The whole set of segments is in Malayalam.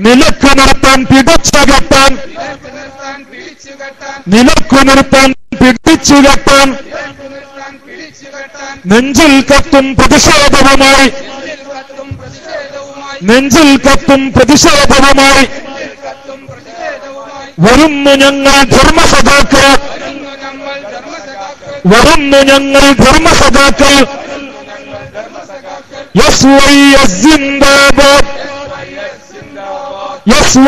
നിലക്കു നിർത്താൻ പിടിച്ചുകെട്ടാൻ നിലക്കു നിർത്താൻ പിടിച്ചുകെട്ടാൻ നെഞ്ചിൽ കത്തും പ്രതിഷേധവുമായി നെഞ്ചിൽ കത്തും പ്രതിഷേധവുമായി വരുന്നു ഞങ്ങൾ ധർമ്മസഖാക്കൾ വരുന്നു ഞങ്ങൾ ധർമ്മസഖാക്കൾ എസ് സിന്ദാബാദ് എസ്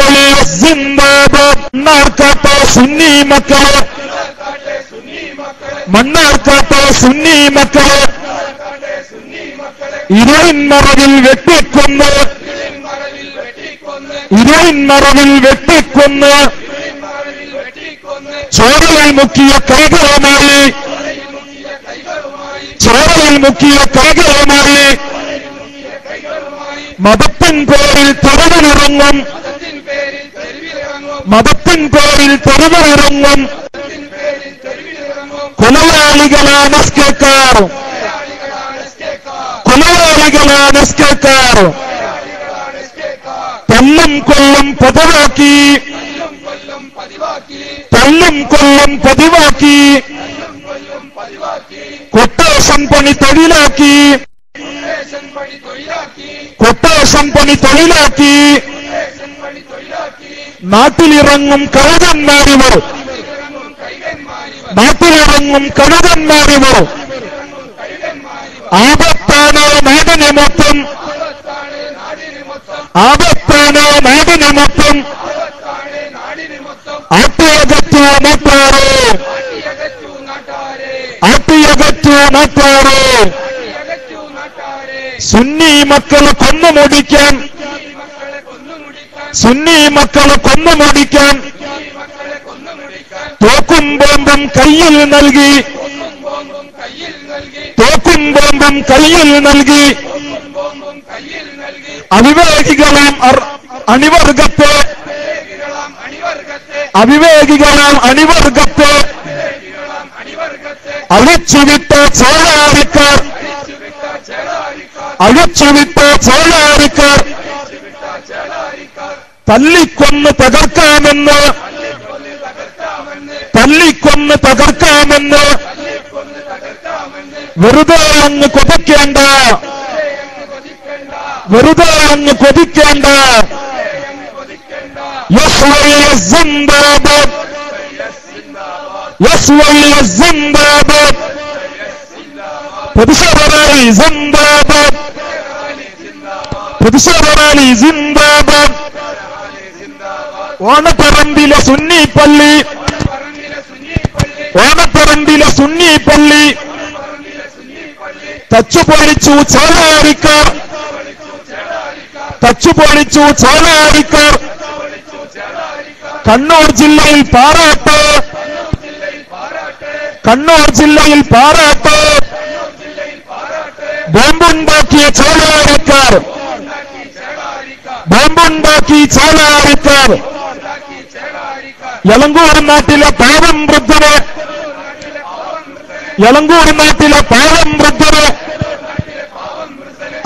സിന്ദാബാദ് മണ്ണാർക്കാട്ടെ സുന്നി മക്കളെ മണ്ണാർക്കാട്ടെ സുന്നി മക്കളെ ഇരുളിൻ മറവിൽ വെട്ടിക്കൊന്ന് ഇരുളിൻ മറവിൽ വെട്ടിക്കൊന്ന് ചോരയിൽ മുക്കിയ കൈകളുമായി ചോരയിൽ മുക്കിയ കൈകളുമായി മതത്തിൻ പേരിൽ തെരുവിലിറങ്ങും മതത്തിൻ പേരിൽ തെരുവിലിറങ്ങും കൊലയാളികളാണ് എസ്കേക്കാർ കൊലയാളികളാണ് എസ്കേക്കാർ തല്ലും കൊല്ലും പതിവാക്കി തല്ലും കൊല്ലും പതിവാക്കി കൊട്ടേഷൻ പണി തൊഴിലാക്കി കൊട്ടേഷൻ പണി തൊഴിലാക്കി നാട്ടിലിറങ്ങും കഴുകന്മാരിവർ നാട്ടിലിറങ്ങും കഴുകന്മാരിവർ ആപത്താണ് നാടിന് മൊത്തം ആപത്താണ് നാടിന് മൊത്തം ആട്ടിയകറ്റു നാട്ടാറ് ആട്ടിയകറ്റു നാട്ടാറ് സുന്നി മക്കളെ കൊന്നുമുടിക്കാൻ സുന്നി മക്കളെ കൊന്നുമുടിക്കാൻ തോക്കും ബോംബും കയ്യിൽ നൽകി തോക്കും ബോംബും കയ്യിൽ നൽകി അവിവേകികളാം അണിവർഗത്തെ അവിവേകികളാം അണിവർഗത്തെ അഴിച്ചുവിട്ട ചേളാരിക്കാർ അഴിച്ചുവിട്ട ചേളാരിക്കാർ തല്ലിക്കൊന്ന് തകർക്കാമെന്ന് തല്ലിക്കൊന്ന് തകർക്കാമെന്ന് വെറുതെ അങ്ങ് കൊതിക്കേണ്ട വെറുതെ അങ്ങ് കൊതിക്കേണ്ട സിന്ദാബാദ് സിന്ദാബാദ് പ്രതിഷേധ റാലി സിന്ദാബാദ് പ്രതിഷേധ റാലി സിന്ദാബാദ് ഓണപ്പറമ്പിലെ സുന്നി പള്ളി ഓണപ്പറമ്പിലെ സുന്നി പള്ളി തച്ചുപൊളിച്ചു ചേളാരിക്കാർ തച്ചുപൊളിച്ചു ചേളാരിക്കാർ കണ്ണൂർ ജില്ലയിൽ പാറാട്ട് കണ്ണൂർ ജില്ലയിൽ പാറാട്ട് ബോംബുണ്ടാക്കിയ ചേളാരിക്കാർ ബോംബുണ്ടാക്കി ചേളാരിക്കാർ യലങ്കൂർ നാട്ടിലെ പാവം വൃദ്ധരെ യലങ്കൂർ നാട്ടിലെ പാവം വൃദ്ധരെ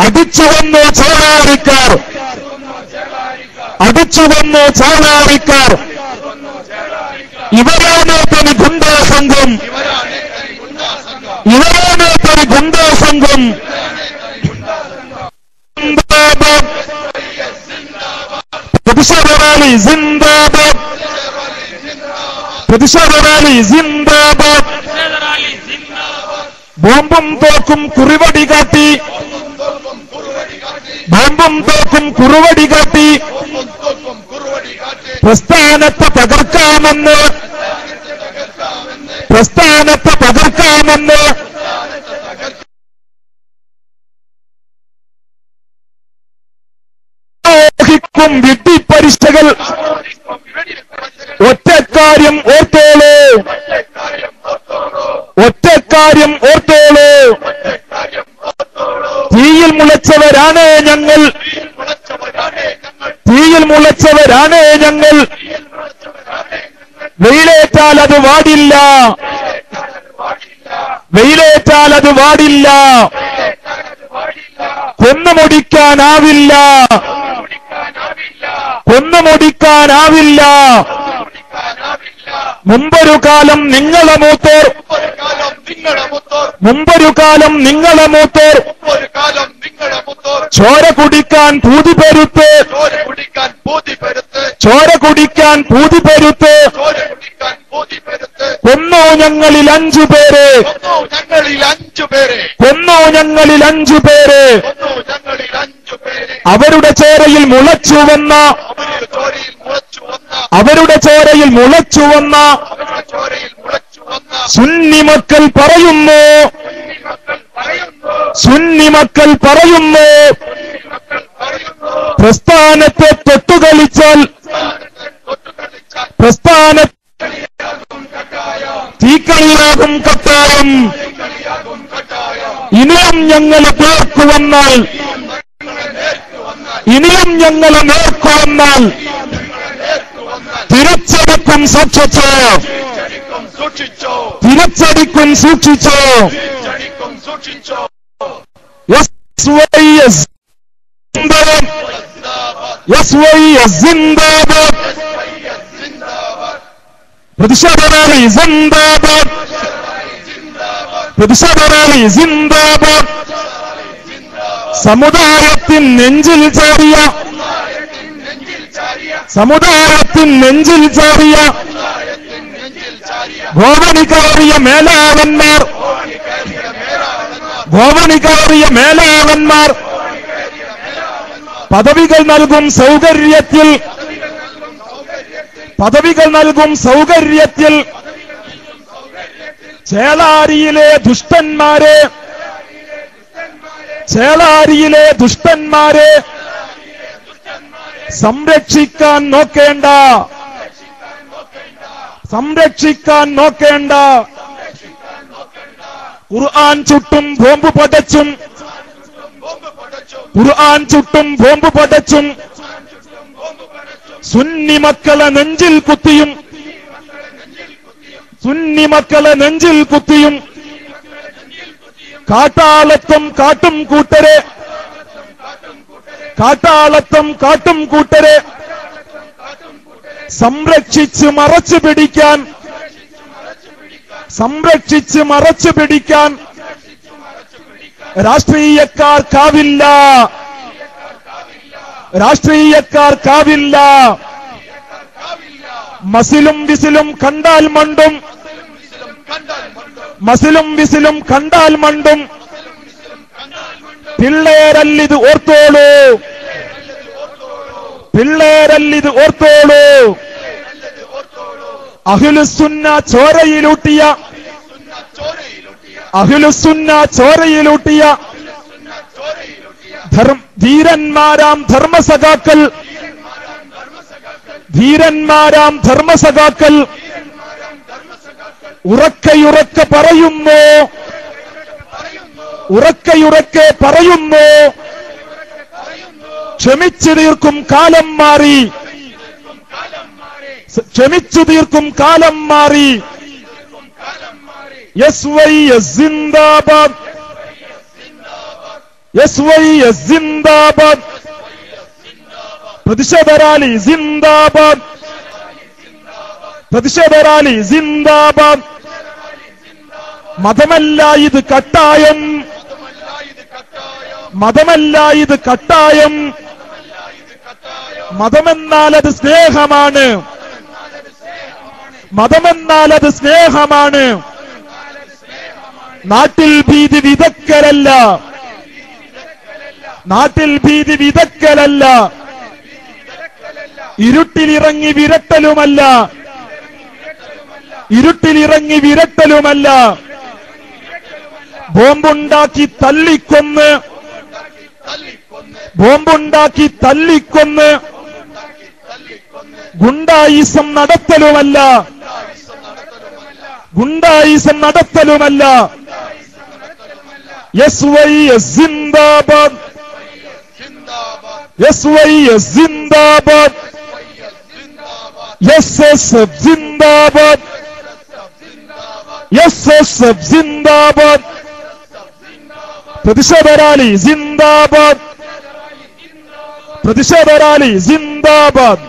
അടിച്ചുവന്നു ചേളാരിക്കാർ അടിച്ചുവന്നു ചേളാരിക്കാർ ഇവരാണ് തനി ഗുണ്ടാ സംഘം ഇവരാണ് തനി ഗുണ്ടാ സംഘം പ്രതിഷേധ റാലി സിന്ദാബാദ് പ്രതിഷേധ റാലി സിന്ദാബാദ് ബോംബും തോക്കും കുറിവടി കാട്ടി ബോംബും തോക്കും കുറുവടി കാട്ടി പ്രസ്ഥാനത്തെ തകർക്കാമെന്ന് പ്രസ്ഥാനത്തെ തകർക്കാമെന്ന് വിട്ടിപ്പരിഷ്ഠകൾ ഒറ്റക്കാര്യം ഓർത്തോളൂ ഒറ്റക്കാര്യം ഓർത്തോളൂ തീയിൽ മുളച്ചവരാണ് ഞങ്ങൾ തീയിൽ മുളച്ചവരാണ് ഞങ്ങൾ വെയിലേറ്റാൽ അത് വാടില്ല വെയിലേറ്റാൽ അത് വാടില്ല കൊന്നുമുടിക്കാനാവില്ല മതമൊടിക്കാനാവില്ല. മുമ്പൊരു കാലം നിങ്ങളെ മൂത്തോർ, മുമ്പൊരു കാലം നിങ്ങളെ മൂത്തോർ ചോര കുടിക്കാൻ പൂതി പെരുത്ത്, ചോര കുടിക്കാൻ പൂതി പെരുത്ത് കൊന്നു ഞങ്ങളിൽ 5 പേര്, കൊന്നു ഞങ്ങളിൽ 5 പേര്. അവരുടെ ചോരയിൽ മുളച്ചുവന്ന, അവരുടെ ചോരയിൽ മുളച്ചുവന്ന സുന്നി മക്കൾ പറയുന്നു, സുന്നി മക്കൾ പറയുന്നു, പ്രസ്ഥാനത്തെ തൊട്ടുകളിച്ചാൽ, പ്രസ്ഥാന തീക്കളിയാകും കട്ടായം. ഇനിയും ഞങ്ങൾ നേർക്കുവന്നാൽ, ഇനിയും ഞങ്ങൾ നേർക്കുവന്നാൽ തിരിച്ചടിക്കും സൂക്ഷിച്ചോ, തിരിച്ചടിക്കും സൂക്ഷിച്ചോ. SYS ജിന്ദാബാദ്, പ്രതിഷേധറാലി ജിന്ദാബാദ്, പ്രതിഷേധറാലി ജിന്ദാബാദ്. സമുദായത്തിൻ നെഞ്ചിൽ ചാരിയ, സമുദായത്തിൻ നെഞ്ചിൽ ചാരിയ ഗോവണികാരിയ മേലാളന്മാർ, ഗോവണികാരിയ മേലാളന്മാർ പദവികൾ നൽകും സൗകര്യത്തിൽ, പദവികൾ നൽകും സൗകര്യത്തിൽ ചേളാരിയിലെ ദുഷ്ടന്മാരെ, ചേളാരിയിലെ ദുഷ്ടന്മാരെ സംരക്ഷിക്കാൻ നോക്കേണ്ട, സംരക്ഷിക്കാൻ നോക്കേണ്ട. ഖുർആൻ ചുട്ടും ബോംബ് പടച്ചും, ഖുർആൻ ചുട്ടും ബോംബ് പടച്ചും സുന്നി മക്കളെ നെഞ്ചിൽ കുത്തിയും, സുന്നി മക്കളെ നെഞ്ചിൽ കുത്തിയും കാട്ടാളത്വം കാട്ടും കൂട്ടരെ, കാട്ടാളത്വം കാട്ടും കൂട്ടരെ സംരക്ഷിച്ച് മറച്ചു പിടിക്കാൻ, സംരക്ഷിച്ച് മറച്ചു പിടിക്കാൻ രാഷ്ട്രീയക്കാർക്കാവില്ല, രാഷ്ട്രീയക്കാർക്കാവില്ല. മസിലും വിസിലും കണ്ടാൽ മണ്ടും, മസിലും വിസിലും കണ്ടാൽ മണ്ടും. പിള്ളേരല്ലിത് ഓർത്തോളൂ, പിള്ളേരല്ലിത് ഓർത്തോളൂ. അഹ്ലുസുന്ന ചോരയിലൂട്ടിയ, അഹ്ലുസുന്ന ചോരയിലൂട്ടിയ ധീരന്മാരാം ധർമ്മസഖാക്കൾ, ധീരന്മാരാം ധർമ്മസഖാക്കൾ ഉറക്കയുറക്കെ പറയുന്നു, ഉറക്കയുറക്കെ പറയുന്നു, ക്ഷമിച്ചു തീർക്കും കാലം മാറി, ക്ഷമിച്ചു തീർക്കും കാലം മാറി. SYS zindabad, SYS zindabad, പ്രതിഷേധറാലി zindabad, പ്രതിഷേധറാലി zindabad. മതമല്ല ഇത് കട്ടായം, മതമല്ല ഇത് കട്ടായം. മതമെന്നാൽ അത് സ്നേഹമാണ്, മതമെന്നാൽ അത് സ്നേഹമാണ്. നാട്ടിൽ ഭീതി വിതക്കലല്ല, നാട്ടിൽ ഭീതി വിതക്കലല്ല. ഇരുട്ടിലിറങ്ങി വിരട്ടലുമല്ല, ഇരുട്ടിലിറങ്ങി വിരട്ടലുമല്ല. ബോംബുണ്ടാക്കി തല്ലിക്കൊന്ന്, ബോംബുണ്ടാക്കി തല്ലിക്കൊന്ന് ഗുണ്ടായിസം നടത്തലുമല്ല, ഗുണ്ടായിസം നടത്തലുമല്ല. SYS zindabad, SYS zindabad, SSF zindabad, SSF zindabad. പ്രതിഷേധറാലി zindabad, പ്രതിഷേധറാലി zindabad.